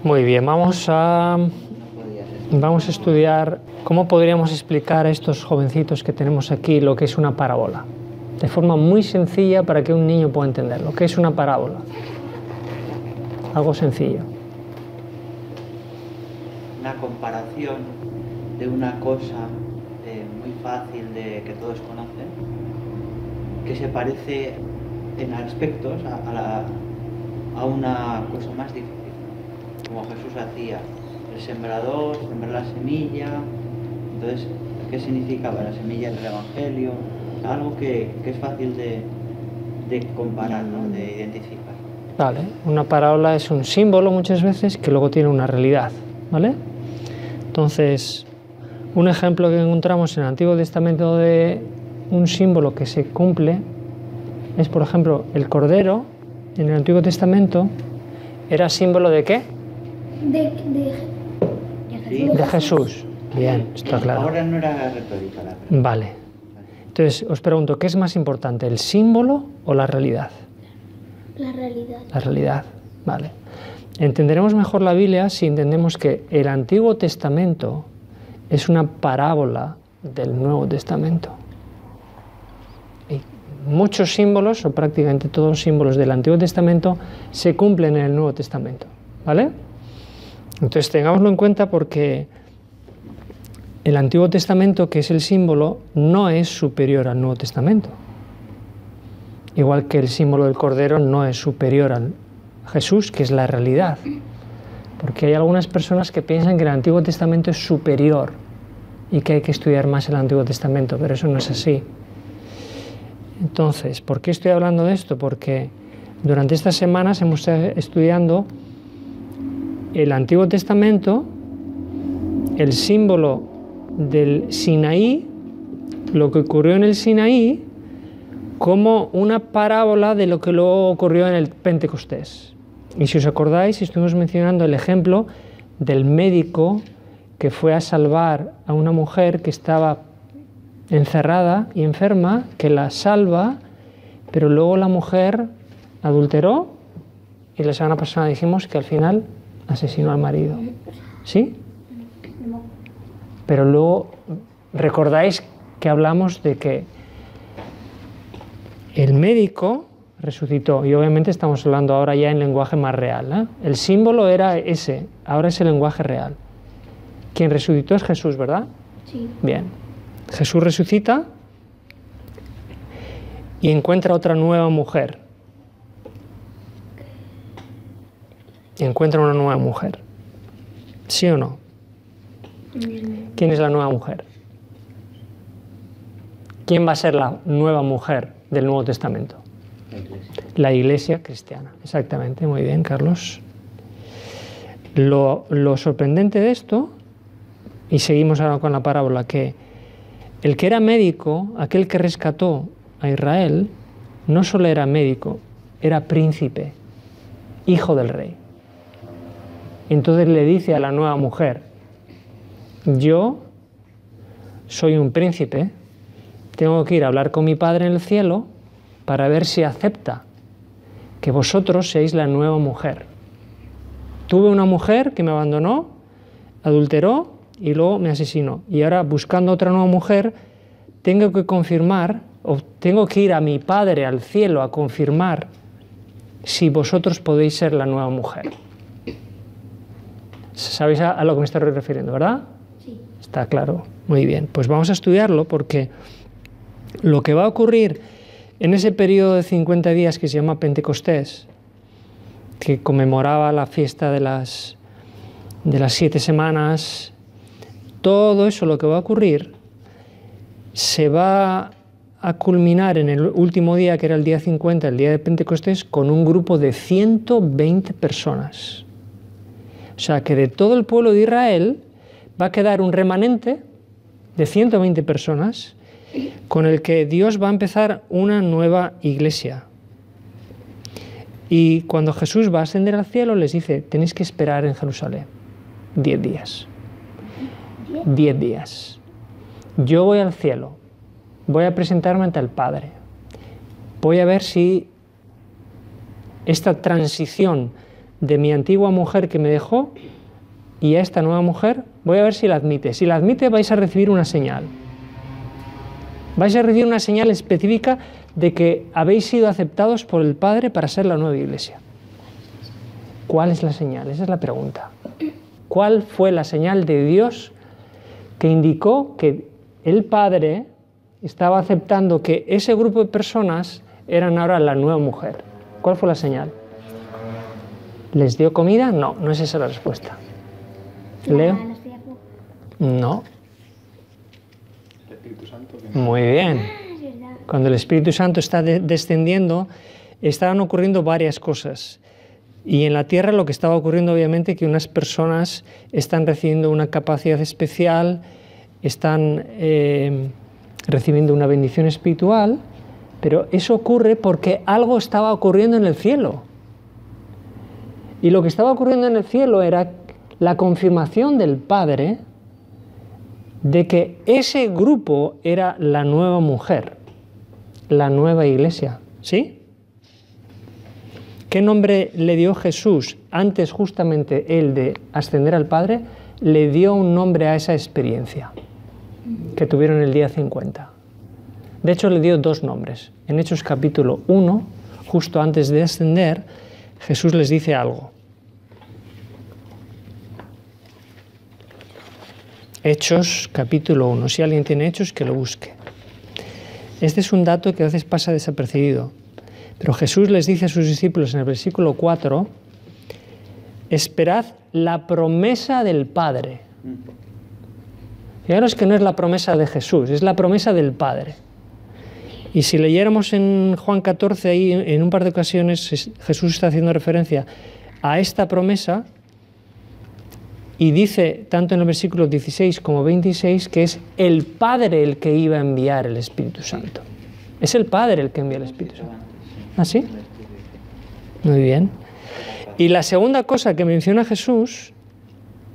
Muy bien, vamos a estudiar cómo podríamos explicar a estos jovencitos que tenemos aquí lo que es una parábola. De forma muy sencilla para que un niño pueda entender lo que es una parábola. Algo sencillo. Una comparación de una cosa muy fácil que todos conocen, que se parece en aspectos a una cosa más difícil, como Jesús hacía, el sembrador, sembrar la semilla. Entonces, ¿qué significa la semilla del Evangelio? Algo que es fácil de comparar, ¿no? De identificar. Vale, una parábola es un símbolo muchas veces que luego tiene una realidad, ¿vale? Entonces, un ejemplo que encontramos en el Antiguo Testamento de un símbolo que se cumple es, por ejemplo, el Cordero. En el Antiguo Testamento era símbolo ¿de qué? De Jesús. Bien, está claro. Ahora no era retórica la pregunta. Vale. Entonces, os pregunto, ¿qué es más importante, el símbolo o la realidad? La realidad. La realidad, vale. Entenderemos mejor la Biblia si entendemos que el Antiguo Testamento es una parábola del Nuevo Testamento. Y muchos símbolos, o prácticamente todos los símbolos del Antiguo Testamento, se cumplen en el Nuevo Testamento, ¿vale? Entonces tengámoslo en cuenta porque el Antiguo Testamento, que es el símbolo, no es superior al Nuevo Testamento. Igual que el símbolo del Cordero no es superior a Jesús, que es la realidad. Porque hay algunas personas que piensan que el Antiguo Testamento es superior y que hay que estudiar más el Antiguo Testamento, pero eso no es así. Entonces, ¿por qué estoy hablando de esto? Porque durante estas semanas hemos estado estudiando el Antiguo Testamento, el símbolo del Sinaí, lo que ocurrió en el Sinaí, como una parábola de lo que luego ocurrió en el Pentecostés. Y si os acordáis, estuvimos mencionando el ejemplo del médico que fue a salvar a una mujer que estaba encerrada y enferma, que la salva, pero luego la mujer adulteró y la semana pasada dijimos que al final asesinó al marido. ¿Sí? Pero luego recordáis que hablamos de que el médico resucitó, y obviamente estamos hablando ahora ya en lenguaje más real, ¿eh? El símbolo era ese, ahora es el lenguaje real. Quien resucitó es Jesús, ¿verdad? Sí. Bien. Jesús resucita y encuentra otra nueva mujer. Encuentra una nueva mujer. ¿Sí o no? ¿Quién es la nueva mujer? ¿Quién va a ser la nueva mujer del Nuevo Testamento? La iglesia cristiana. Exactamente, muy bien, Carlos. Lo sorprendente de esto, y seguimos ahora con la parábola, que el que era médico, aquel que rescató a Israel, no solo era médico, era príncipe, hijo del rey. Entonces le dice a la nueva mujer: yo soy un príncipe, tengo que ir a hablar con mi padre en el cielo para ver si acepta que vosotros seáis la nueva mujer. Tuve una mujer que me abandonó, adulteró y luego me asesinó. Y ahora, buscando otra nueva mujer, tengo que confirmar, o tengo que ir a mi padre al cielo a confirmar si vosotros podéis ser la nueva mujer. ¿Sabéis a lo que me estoy refiriendo, verdad? Sí. Está claro. Muy bien. Pues vamos a estudiarlo porque lo que va a ocurrir en ese periodo de 50 días que se llama Pentecostés, que conmemoraba la fiesta de las 7 semanas, todo eso lo que va a ocurrir se va a culminar en el último día, que era el día 50, el día de Pentecostés, con un grupo de 120 personas. O sea que de todo el pueblo de Israel va a quedar un remanente de 120 personas con el que Dios va a empezar una nueva iglesia. Y cuando Jesús va a ascender al cielo, les dice: tenéis que esperar en Jerusalén 10 días. 10 días. Yo voy al cielo, voy a presentarme ante el Padre, voy a ver si esta transición de mi antigua mujer que me dejó y a esta nueva mujer, voy a ver si la admite. Si la admite, vais a recibir una señal. Vais a recibir una señal específica de que habéis sido aceptados por el Padre para ser la nueva iglesia. ¿Cuál es la señal? Esa es la pregunta. ¿Cuál fue la señal de Dios que indicó que el Padre estaba aceptando que ese grupo de personas eran ahora la nueva mujer? ¿Cuál fue la señal? ¿Les dio comida? No, no es esa la respuesta. ¿Leo? No. El Espíritu Santo. Muy bien. Cuando el Espíritu Santo está descendiendo, estaban ocurriendo varias cosas. Y en la tierra lo que estaba ocurriendo, obviamente, que unas personas están recibiendo una capacidad especial, están recibiendo una bendición espiritual, pero eso ocurre porque algo estaba ocurriendo en el cielo. Y lo que estaba ocurriendo en el cielo era la confirmación del Padre de que ese grupo era la nueva mujer, la nueva iglesia. ¿Sí? ¿Qué nombre le dio Jesús antes justamente él de ascender al Padre? Le dio un nombre a esa experiencia que tuvieron el día 50. De hecho, le dio dos nombres. En Hechos capítulo 1, justo antes de ascender, Jesús les dice algo. Hechos capítulo 1. Si alguien tiene Hechos, que lo busque. Este es un dato que a veces pasa desapercibido. Pero Jesús les dice a sus discípulos en el versículo 4, esperad la promesa del Padre. Fijaros que no es la promesa de Jesús, es la promesa del Padre. Y si leyéramos en Juan 14, ahí en un par de ocasiones Jesús está haciendo referencia a esta promesa y dice, tanto en el versículo 16 como 26, que es el Padre el que iba a enviar el Espíritu Santo. Es el Padre el que envía el Espíritu Santo. ¿Ah, sí? Muy bien. Y la segunda cosa que menciona Jesús,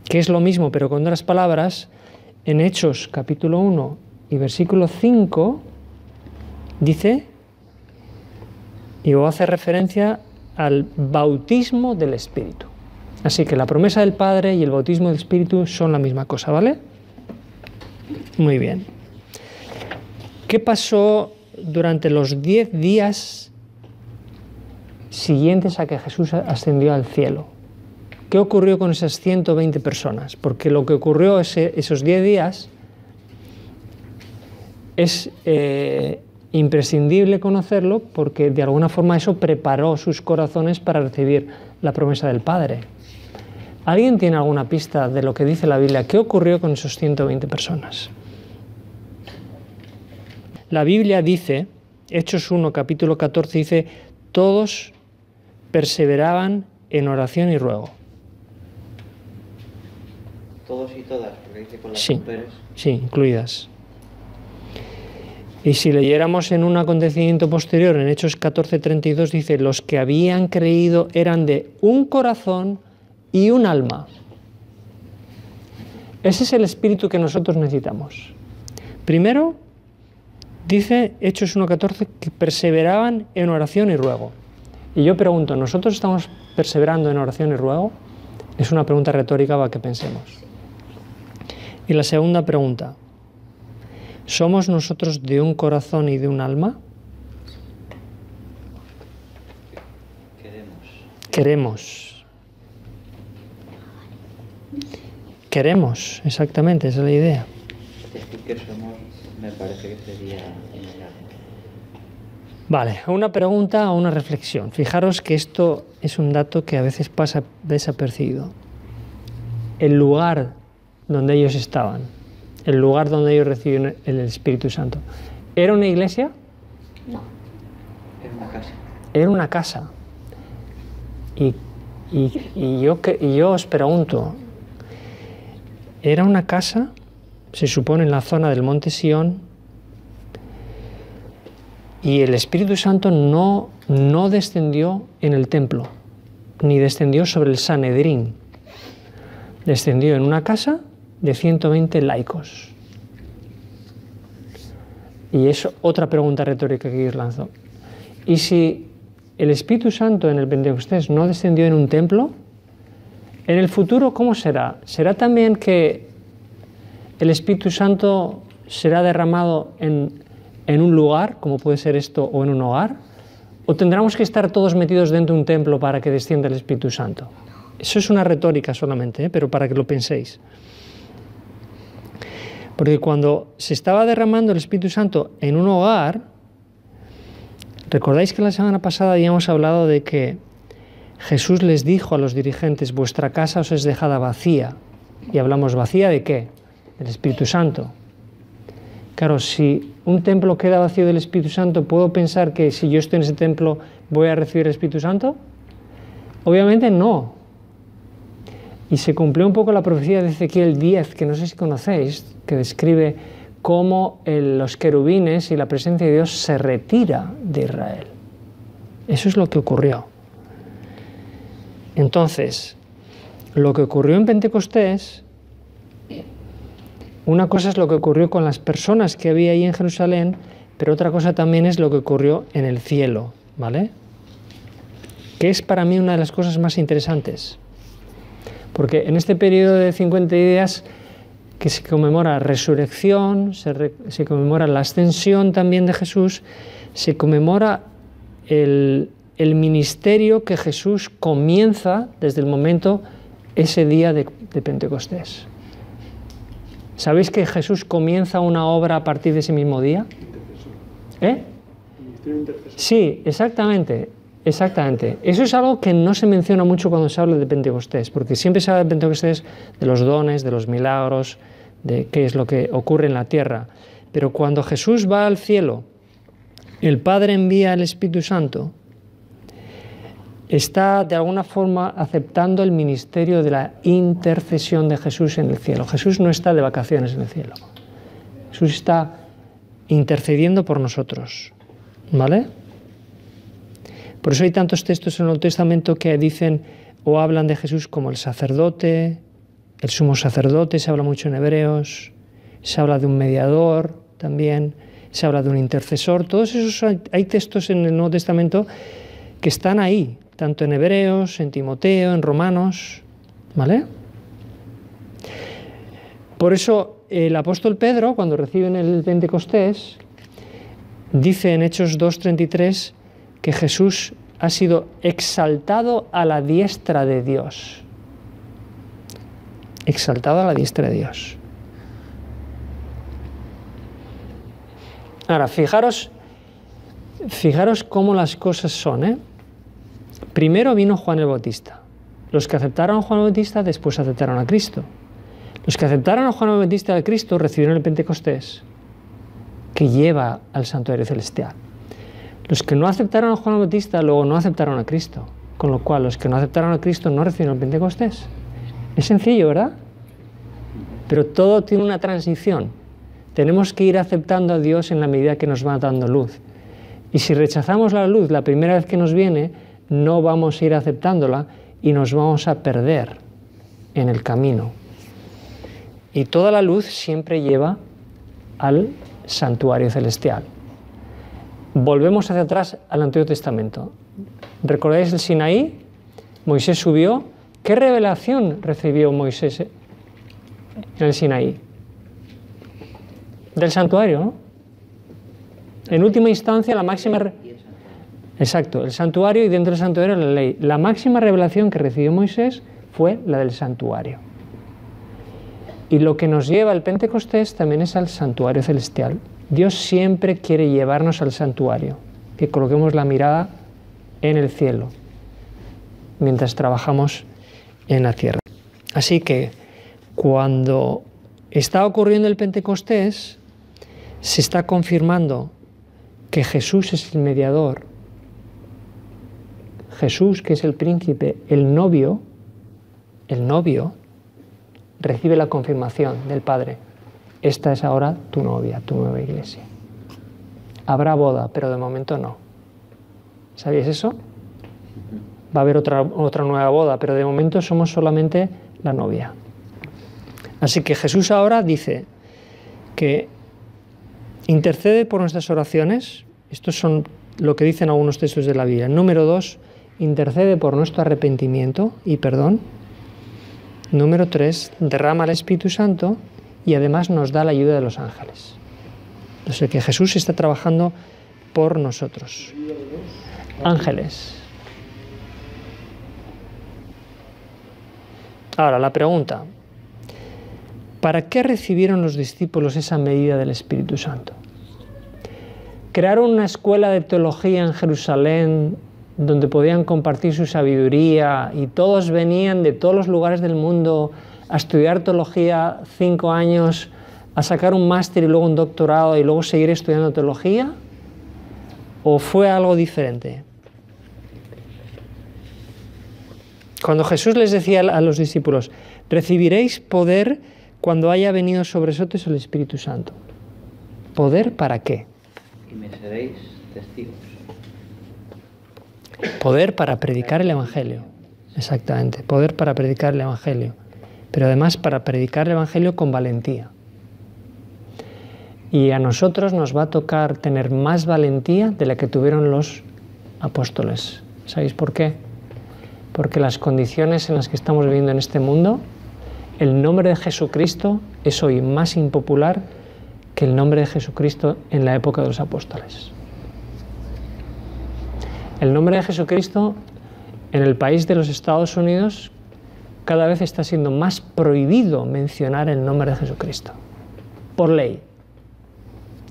que es lo mismo pero con otras palabras, en Hechos capítulo 1 y versículo 5, dice, y voy a hacer referencia al bautismo del Espíritu. Así que la promesa del Padre y el bautismo del Espíritu son la misma cosa, ¿vale? Muy bien. ¿Qué pasó durante los 10 días siguientes a que Jesús ascendió al cielo? ¿Qué ocurrió con esas 120 personas? Porque lo que ocurrió esos 10 días es imprescindible conocerlo porque de alguna forma eso preparó sus corazones para recibir la promesa del Padre. ¿Alguien tiene alguna pista de lo que dice la Biblia? ¿Qué ocurrió con esos 120 personas? La Biblia dice, Hechos 1, capítulo 14, dice, todos perseveraban en oración y ruego. Todos y todas, porque dice con las Sí, mujeres. sí, incluidas. Y si leyéramos en un acontecimiento posterior, en Hechos 14:32, dice, los que habían creído eran de un corazón y un alma. Ese es el espíritu que nosotros necesitamos. Primero, dice Hechos 1:14, que perseveraban en oración y ruego. Y yo pregunto, ¿nosotros estamos perseverando en oración y ruego? Es una pregunta retórica para que pensemos. Y la segunda pregunta, ¿somos nosotros de un corazón y de un alma? Queremos, exactamente, esa es la idea. Decir que somos, me parece que sería innegable. Vale, una pregunta o una reflexión. Fijaros que esto es un dato que a veces pasa desapercibido. El lugar donde ellos estaban, el lugar donde ellos recibieron el Espíritu Santo, ¿era una iglesia? No. Era una casa. Era una casa. Y yo os pregunto, ¿era una casa? Se supone en la zona del monte Sión, y el Espíritu Santo no descendió en el templo, ni descendió sobre el Sanedrín. Descendió en una casa de 120 laicos. Y es otra pregunta retórica que os lanzo. ¿Y si el Espíritu Santo en el Pentecostés no descendió en un templo, en el futuro, ¿cómo será? ¿Será también que el Espíritu Santo será derramado en un lugar, como puede ser esto, o en un hogar? ¿O tendremos que estar todos metidos dentro de un templo para que descienda el Espíritu Santo? Eso es una retórica solamente, pero para que lo penséis. Porque cuando se estaba derramando el Espíritu Santo en un hogar, recordáis que la semana pasada habíamos hablado de que Jesús les dijo a los dirigentes, vuestra casa os es dejada vacía. Y hablamos, ¿vacía de qué? Del Espíritu Santo. Claro, si un templo queda vacío del Espíritu Santo, ¿puedo pensar que si yo estoy en ese templo voy a recibir el Espíritu Santo? Obviamente no. Y se cumplió un poco la profecía de Ezequiel 10, que no sé si conocéis, que describe cómo los querubines y la presencia de Dios se retira de Israel. Eso es lo que ocurrió. Entonces, lo que ocurrió en Pentecostés, una cosa es lo que ocurrió con las personas que había ahí en Jerusalén, pero otra cosa también es lo que ocurrió en el cielo, ¿vale? Que es para mí una de las cosas más interesantes. Porque en este periodo de 50 días que se conmemora la resurrección, se conmemora la ascensión también de Jesús, se conmemora el ministerio que Jesús comienza desde el momento, ese día de Pentecostés. ¿Sabéis que Jesús comienza una obra a partir de ese mismo día? ¿Eh? Sí, exactamente. Exactamente. Eso es algo que no se menciona mucho cuando se habla de Pentecostés, porque siempre se habla de Pentecostés de los dones, de los milagros, de qué es lo que ocurre en la tierra. Pero cuando Jesús va al cielo, el Padre envía el Espíritu Santo, está de alguna forma aceptando el ministerio de la intercesión de Jesús en el cielo. Jesús no está de vacaciones en el cielo. Jesús está intercediendo por nosotros, ¿vale? Por eso hay tantos textos en el Nuevo Testamento que dicen o hablan de Jesús como el sacerdote, el sumo sacerdote, se habla mucho en Hebreos, se habla de un mediador también, se habla de un intercesor. Todos esos hay textos en el Nuevo Testamento que están ahí, tanto en Hebreos, en Timoteo, en Romanos, ¿vale? Por eso el apóstol Pedro, cuando reciben el Pentecostés, dice en Hechos 2:33 que Jesús ha sido exaltado a la diestra de Dios. Exaltado a la diestra de Dios. Ahora, fijaros cómo las cosas son, ¿eh? Primero vino Juan el Bautista. Los que aceptaron a Juan el Bautista después aceptaron a Cristo. Los que aceptaron a Juan el Bautista y a Cristo recibieron el Pentecostés, que lleva al santuario celestial. Los que no aceptaron a Juan el Bautista luego no aceptaron a Cristo, con lo cual los que no aceptaron a Cristo no recibieron el Pentecostés. Es sencillo, ¿verdad? Pero todo tiene una transición. Tenemos que ir aceptando a Dios en la medida que nos va dando luz. Y si rechazamos la luz la primera vez que nos viene, no vamos a ir aceptándola y nos vamos a perder en el camino. Y toda la luz siempre lleva al santuario celestial. Volvemos hacia atrás al Antiguo Testamento. ¿Recordáis el Sinaí? Moisés subió. ¿Qué revelación recibió Moisés en el Sinaí? Del santuario, ¿no? En última instancia, la máxima... Exacto, el santuario y dentro del santuario la ley. La máxima revelación que recibió Moisés fue la del santuario. Y lo que nos lleva al Pentecostés también es al santuario celestial. Dios siempre quiere llevarnos al santuario, que coloquemos la mirada en el cielo, mientras trabajamos en la tierra. Así que cuando está ocurriendo el Pentecostés, se está confirmando que Jesús es el mediador, Jesús, que es el príncipe, el novio, recibe la confirmación del Padre. Esta es ahora tu novia, tu nueva iglesia. Habrá boda, pero de momento no. ¿Sabíais eso? Va a haber otra nueva boda, pero de momento somos solamente la novia. Así que Jesús ahora dice que intercede por nuestras oraciones. Estas son lo que dicen algunos textos de la Biblia. Número 2, intercede por nuestro arrepentimiento y perdón. Número 3, derrama el Espíritu Santo y además nos da la ayuda de los ángeles. O sea que Jesús está trabajando por nosotros. Ángeles. Ahora, la pregunta. ¿Para qué recibieron los discípulos esa medida del Espíritu Santo? ¿Crearon una escuela de teología en Jerusalén donde podían compartir su sabiduría y todos venían de todos los lugares del mundo a estudiar teología 5 años, a sacar un máster y luego un doctorado y luego seguir estudiando teología? ¿O fue algo diferente? Cuando Jesús les decía a los discípulos, recibiréis poder cuando haya venido sobre vosotros el Espíritu Santo. ¿Poder para qué? Y me seréis testigos. Poder para predicar el Evangelio. Exactamente, poder para predicar el Evangelio. Pero además para predicar el Evangelio con valentía. Y a nosotros nos va a tocar tener más valentía de la que tuvieron los apóstoles. ¿Sabéis por qué? Porque las condiciones en las que estamos viviendo en este mundo, el nombre de Jesucristo es hoy más impopular que el nombre de Jesucristo en la época de los apóstoles. El nombre de Jesucristo en el país de los Estados Unidos cada vez está siendo más prohibido mencionar el nombre de Jesucristo, por ley.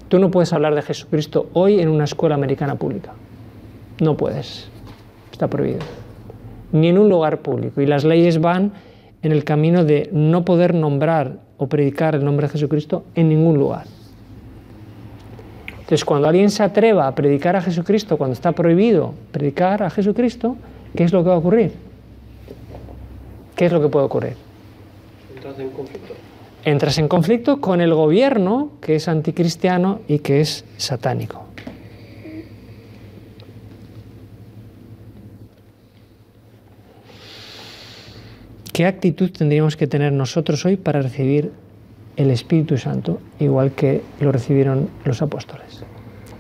Tú no puedes hablar de Jesucristo hoy en una escuela americana pública. No puedes. Está prohibido. Ni en un lugar público. Y las leyes van en el camino de no poder nombrar o predicar el nombre de Jesucristo en ningún lugar. Entonces, cuando alguien se atreva a predicar a Jesucristo, cuando está prohibido predicar a Jesucristo, ¿qué es lo que va a ocurrir? ¿Qué es lo que puede ocurrir? Entras en conflicto. Entras en conflicto con el gobierno que es anticristiano y que es satánico. ¿Qué actitud tendríamos que tener nosotros hoy para recibir el Espíritu Santo, igual que lo recibieron los apóstoles?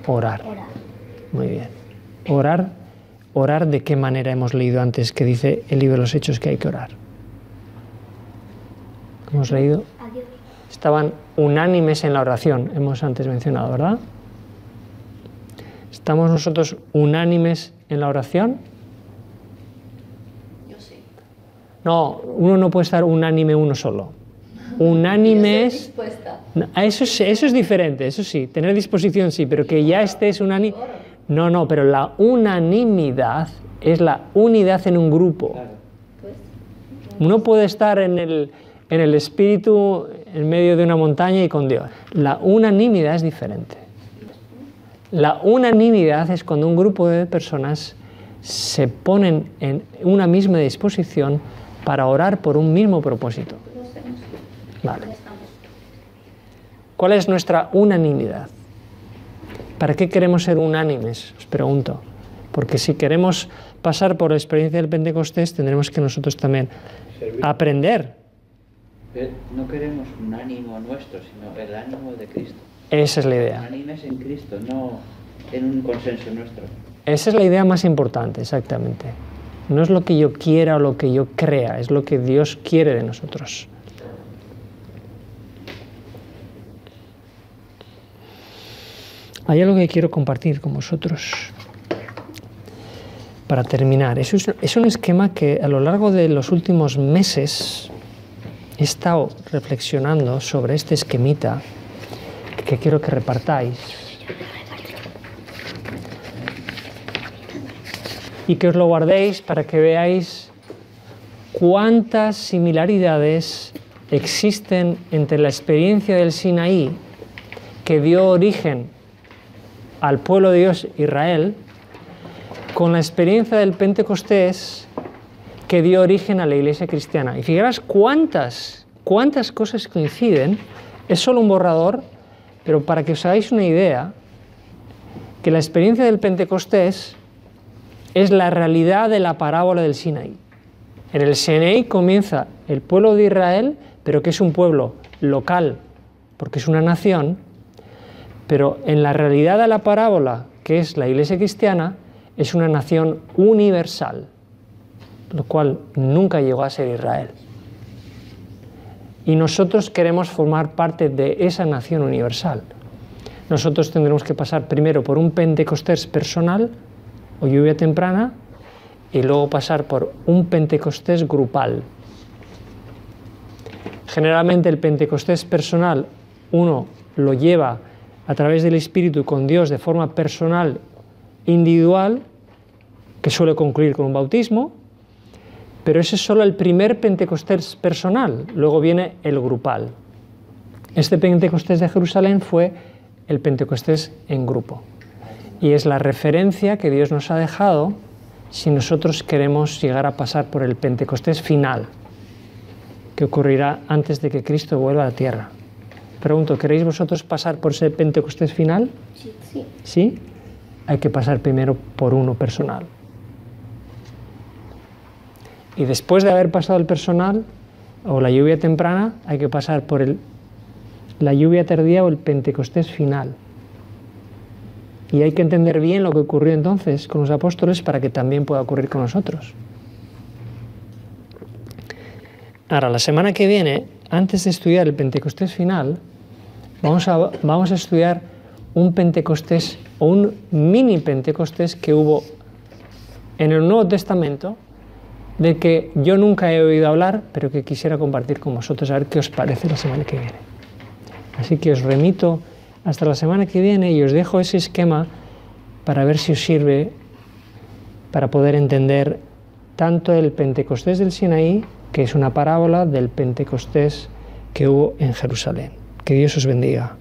Orar. Muy bien. Orar ¿de qué manera hemos leído antes que dice el libro de los Hechos que hay que orar? Hemos leído. Estaban unánimes en la oración, hemos antes mencionado, ¿verdad? ¿Estamos nosotros unánimes en la oración? Yo sí. No, uno no puede estar unánime uno solo. Unánimes. Eso es diferente, eso sí, tener disposición sí, pero que ya estés unánime. No, pero la unanimidad es la unidad en un grupo. Uno puede estar en el espíritu en medio de una montaña y con Dios. La unanimidad es diferente. La unanimidad es cuando un grupo de personas se ponen en una misma disposición para orar por un mismo propósito. Vale. ¿Cuál es nuestra unanimidad? ¿Para qué queremos ser unánimes? Os pregunto. Porque si queremos pasar por la experiencia del Pentecostés, tendremos que nosotros también aprender. No queremos un ánimo nuestro, sino el ánimo de Cristo. Esa es la idea. Unánimes en Cristo, no en un consenso nuestro. Esa es la idea más importante, exactamente. No es lo que yo quiera o lo que yo crea, es lo que Dios quiere de nosotros. Hay algo que quiero compartir con vosotros para terminar. Es un esquema que a lo largo de los últimos meses he estado reflexionando sobre este esquemita que quiero que repartáis y que os lo guardéis para que veáis cuántas similaridades existen entre la experiencia del Sinaí, que dio origen al pueblo de Dios Israel, con la experiencia del Pentecostés, que dio origen a la iglesia cristiana. Y fijaros cuántas cosas coinciden. Es solo un borrador, pero para que os hagáis una idea, que la experiencia del Pentecostés es la realidad de la parábola del Sinaí. En el Sinaí comienza el pueblo de Israel, pero que es un pueblo local, porque es una nación, pero en la realidad de la parábola que es la Iglesia cristiana, es una nación universal, lo cual nunca llegó a ser Israel. Y nosotros queremos formar parte de esa nación universal. Nosotros tendremos que pasar primero por un Pentecostés personal o lluvia temprana y luego pasar por un Pentecostés grupal. Generalmente el Pentecostés personal uno lo lleva a través del Espíritu con Dios de forma personal, individual, que suele concluir con un bautismo, pero ese es solo el primer Pentecostés personal, luego viene el grupal. Este Pentecostés de Jerusalén fue el Pentecostés en grupo y es la referencia que Dios nos ha dejado si nosotros queremos llegar a pasar por el Pentecostés final, que ocurrirá antes de que Cristo vuelva a la tierra. Pregunto, ¿queréis vosotros pasar por ese Pentecostés final? Sí. Sí. ¿Sí? Hay que pasar primero por uno personal. Y después de haber pasado el personal, o la lluvia temprana, hay que pasar por la lluvia tardía o el Pentecostés final. Y hay que entender bien lo que ocurrió entonces con los apóstoles para que también pueda ocurrir con nosotros. Ahora, la semana que viene, antes de estudiar el Pentecostés final, vamos a estudiar un Pentecostés o un mini Pentecostés que hubo en el Nuevo Testamento, de que yo nunca he oído hablar, pero que quisiera compartir con vosotros, a ver qué os parece la semana que viene. Así que os remito hasta la semana que viene y os dejo ese esquema para ver si os sirve para poder entender tanto el Pentecostés del Sinaí, que es una parábola del Pentecostés que hubo en Jerusalén. Que Dios os bendiga.